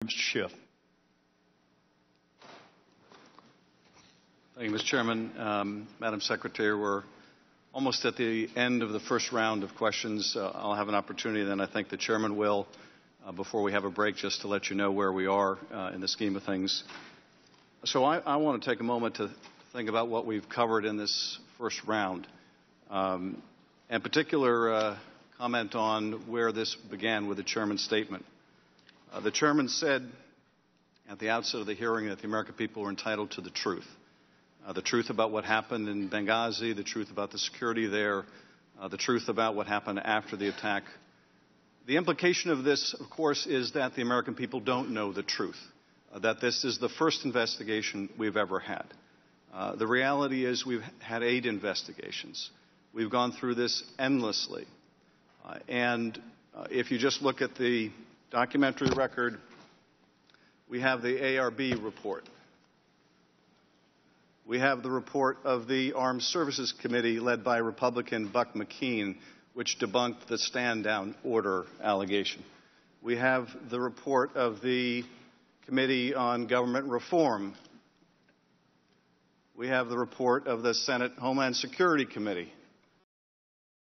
Schiff. Thank you, Mr. Chairman. Madam Secretary, we're almost at the end of the first round of questions. I'll have an opportunity, then I think the Chairman will, before we have a break, just to let you know where we are in the scheme of things. So I want to take a moment to think about what we've covered in this first round. In particular, comment on where this began with the Chairman's statement. The Chairman said at the outset of the hearing that the American people were entitled to the truth about what happened in Benghazi, the truth about the security there, the truth about what happened after the attack. The implication of this, of course, is that the American people don't know the truth, that this is the first investigation we've ever had. The reality is we've had 8 investigations. We've gone through this endlessly. And if you just look at the documentary record, we have the ARB report. We have the report of the Armed Services Committee led by Republican Buck McKean, which debunked the stand-down order allegation. We have the report of the Committee on Government Reform. We have the report of the Senate Homeland Security Committee.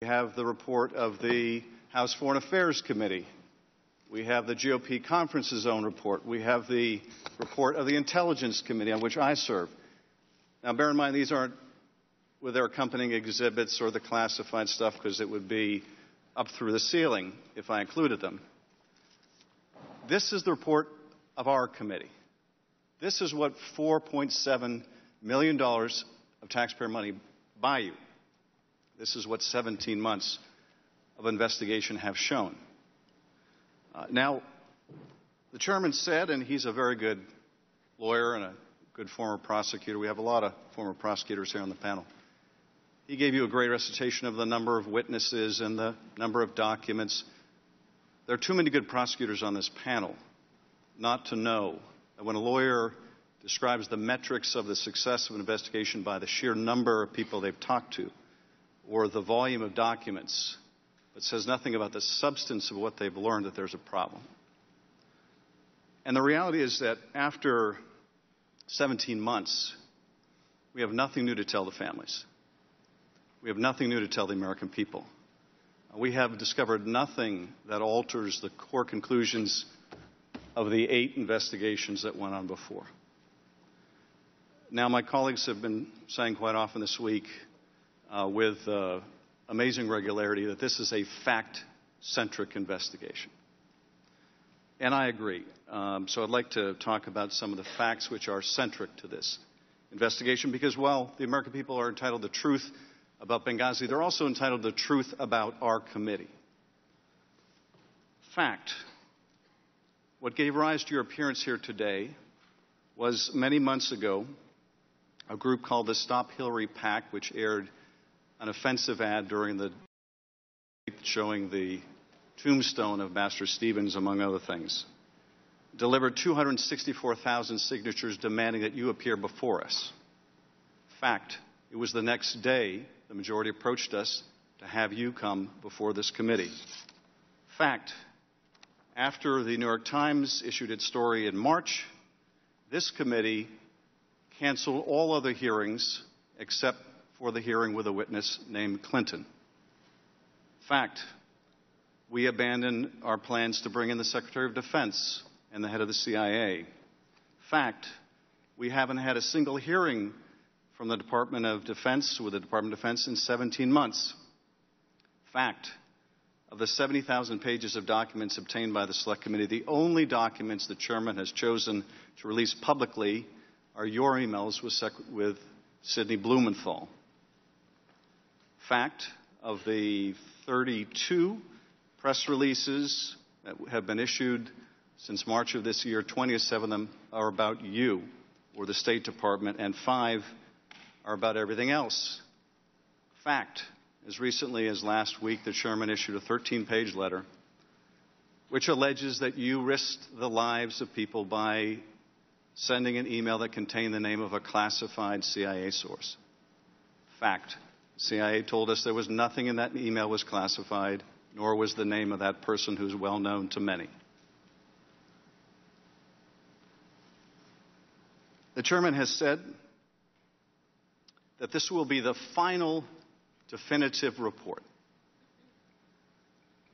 We have the report of the House Foreign Affairs Committee. We have the GOP Conference's own report. We have the report of the Intelligence Committee, on which I serve. Now, bear in mind, these aren't with their accompanying exhibits or the classified stuff, because it would be up through the ceiling if I included them. This is the report of our committee. This is what $4.7 million of taxpayer money buy you. This is what 17 months of investigation have shown. Now, the Chairman said, and he's a very good lawyer and a good former prosecutor. We have a lot of former prosecutors here on the panel. He gave you a great recitation of the number of witnesses and the number of documents. There are too many good prosecutors on this panel not to know that when a lawyer describes the metrics of the success of an investigation by the sheer number of people they've talked to or the volume of documents, but says nothing about the substance of what they've learned, that there's a problem. And the reality is that after 17 months, we have nothing new to tell the families. We have nothing new to tell the American people. We have discovered nothing that alters the core conclusions of the 8 investigations that went on before. Now, my colleagues have been saying quite often this week with amazing regularity that this is a fact-centric investigation. And I agree. So I'd like to talk about some of the facts which are centric to this investigation because, while the American people are entitled to truth about Benghazi, they're also entitled to truth about our committee. Fact. What gave rise to your appearance here today was many months ago a group called the Stop Hillary PAC, which aired an offensive ad during the showing the tombstone of Master Stevens, among other things, delivered 264,000 signatures demanding that you appear before us. Fact, it was the next day the majority approached us to have you come before this committee. Fact, after the New York Times issued its story in March, this committee canceled all other hearings except for the hearing with a witness named Clinton. Fact, we abandoned our plans to bring in the Secretary of Defense and the head of the CIA. Fact, we haven't had a single hearing from the Department of Defense with the Department of Defense in 17 months. Fact, of the 70,000 pages of documents obtained by the Select Committee, the only documents the Chairman has chosen to release publicly are your emails with Sidney Blumenthal. Fact, of the 32 press releases that have been issued since March of this year, 27 of them are about you or the State Department, and 5 are about everything else. Fact, as recently as last week, the Chairman issued a 13-page letter which alleges that you risked the lives of people by sending an email that contained the name of a classified CIA source. Fact, CIA told us there was nothing in that email was classified, nor was the name of that person who's well known to many. The chairman has said that this will be the final definitive report.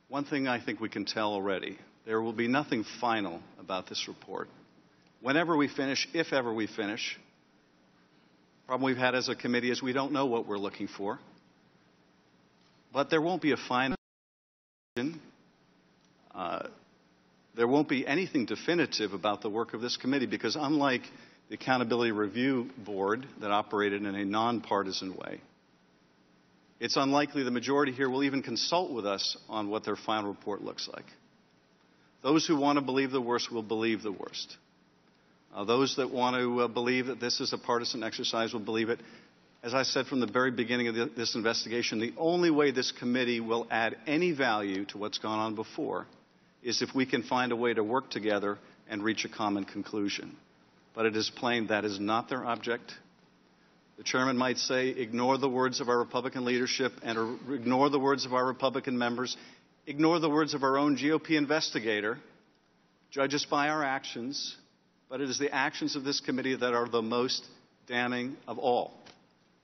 One thing I think we can tell already, there will be nothing final about this report. Whenever we finish, if ever we finish, the problem we've had as a committee is we don't know what we're looking for. But there won't be a final. There won't be anything definitive about the work of this committee because unlike the Accountability Review Board that operated in a nonpartisan way, it's unlikely the majority here will even consult with us on what their final report looks like. Those who want to believe the worst will believe the worst. Those that want to believe that this is a partisan exercise will believe it. As I said from the very beginning of this investigation, the only way this committee will add any value to what's gone on before is if we can find a way to work together and reach a common conclusion. But it is plain that is not their object. The chairman might say, ignore the words of our Republican leadership and ignore the words of our Republican members, ignore the words of our own GOP investigator, judge us by our actions, but it is the actions of this committee that are the most damning of all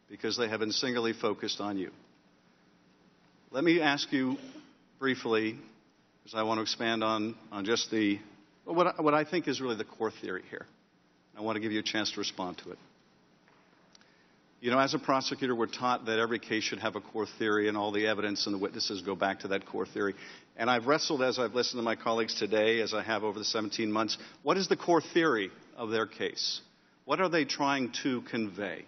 because they have been singularly focused on you. Let me ask you briefly, because I want to expand on just what I think is really the core theory here. I want to give you a chance to respond to it. You know, as a prosecutor, we're taught that every case should have a core theory and all the evidence and the witnesses go back to that core theory. And I've wrestled as I've listened to my colleagues today, as I have over the 17 months, what is the core theory of their case? What are they trying to convey?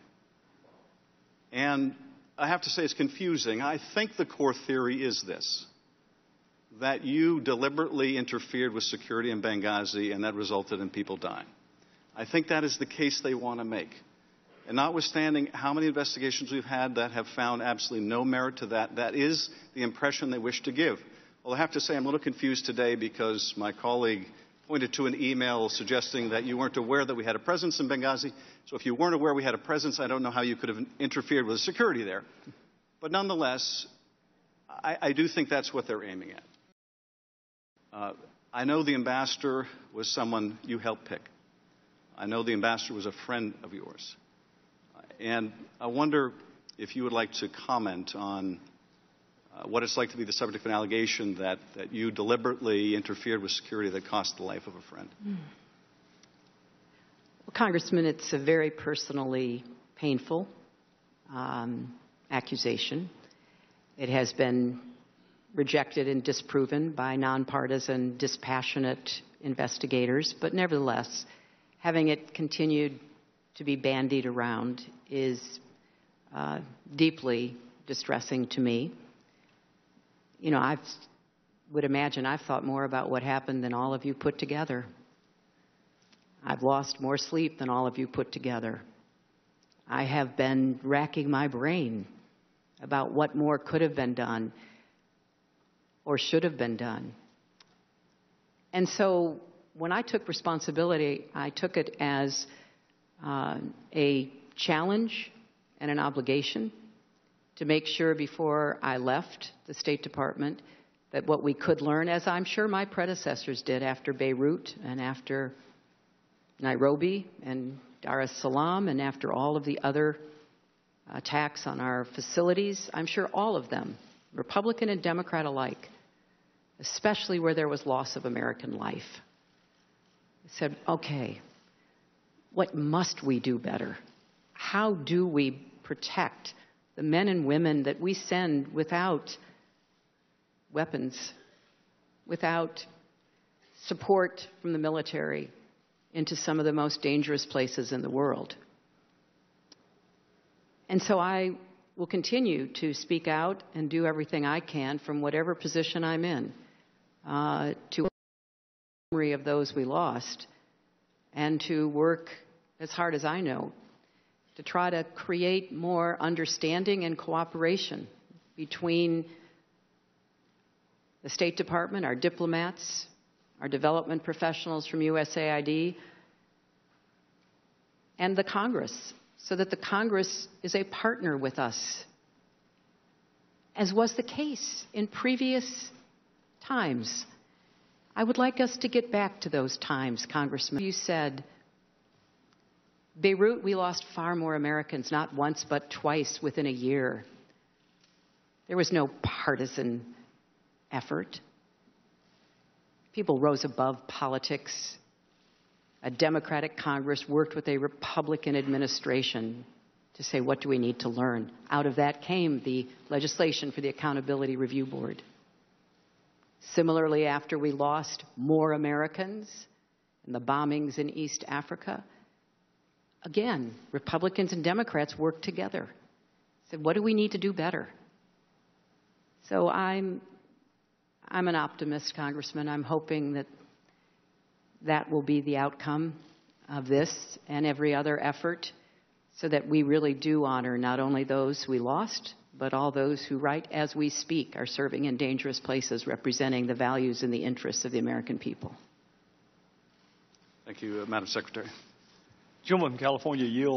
And I have to say it's confusing. I think the core theory is this, that you deliberately interfered with security in Benghazi and that resulted in people dying. I think that is the case they want to make. And notwithstanding how many investigations we've had that have found absolutely no merit to that, that is the impression they wish to give. Well, I have to say I'm a little confused today because my colleague pointed to an email suggesting that you weren't aware that we had a presence in Benghazi. So if you weren't aware we had a presence, I don't know how you could have interfered with security there. But nonetheless, I do think that's what they're aiming at. I know the ambassador was someone you helped pick. I know the ambassador was a friend of yours. And I wonder if you would like to comment on what it's like to be the subject of an allegation that you deliberately interfered with security that cost the life of a friend. Well, Congressman, it's a very personally painful accusation. It has been rejected and disproven by nonpartisan, dispassionate investigators, but nevertheless, having it continued to be bandied around is deeply distressing to me. You know, I would imagine I've thought more about what happened than all of you put together. I've lost more sleep than all of you put together. I have been racking my brain about what more could have been done or should have been done. And so when I took responsibility, I took it as a challenge and an obligation to make sure before I left the State Department that what we could learn, as I'm sure my predecessors did after Beirut and after Nairobi and Dar es Salaam and after all of the other attacks on our facilities, I'm sure all of them, Republican and Democrat alike, especially where there was loss of American life, said, okay, what must we do better? How do we protect the men and women that we send without weapons, without support from the military into some of the most dangerous places in the world? And so I will continue to speak out and do everything I can from whatever position I'm in to memory of those we lost and to work as hard as I know to try to create more understanding and cooperation between the State Department, our diplomats, our development professionals from USAID, and the Congress, so that the Congress is a partner with us, as was the case in previous times. I would like us to get back to those times, Congressman. You said Beirut, we lost far more Americans, not once but twice within a year. There was no partisan effort. People rose above politics. A Democratic Congress worked with a Republican administration to say, what do we need to learn? Out of that came the legislation for the Accountability Review Board. Similarly, after we lost more Americans in the bombings in East Africa, again, Republicans and Democrats worked together. Said, what do we need to do better? So I'm an optimist, Congressman. I'm hoping that that will be the outcome of this and every other effort, so that we really do honor not only those we lost, but all those who, right as we speak, are serving in dangerous places, representing the values and the interests of the American people. Thank you, Madam Secretary. Gentleman from California yields.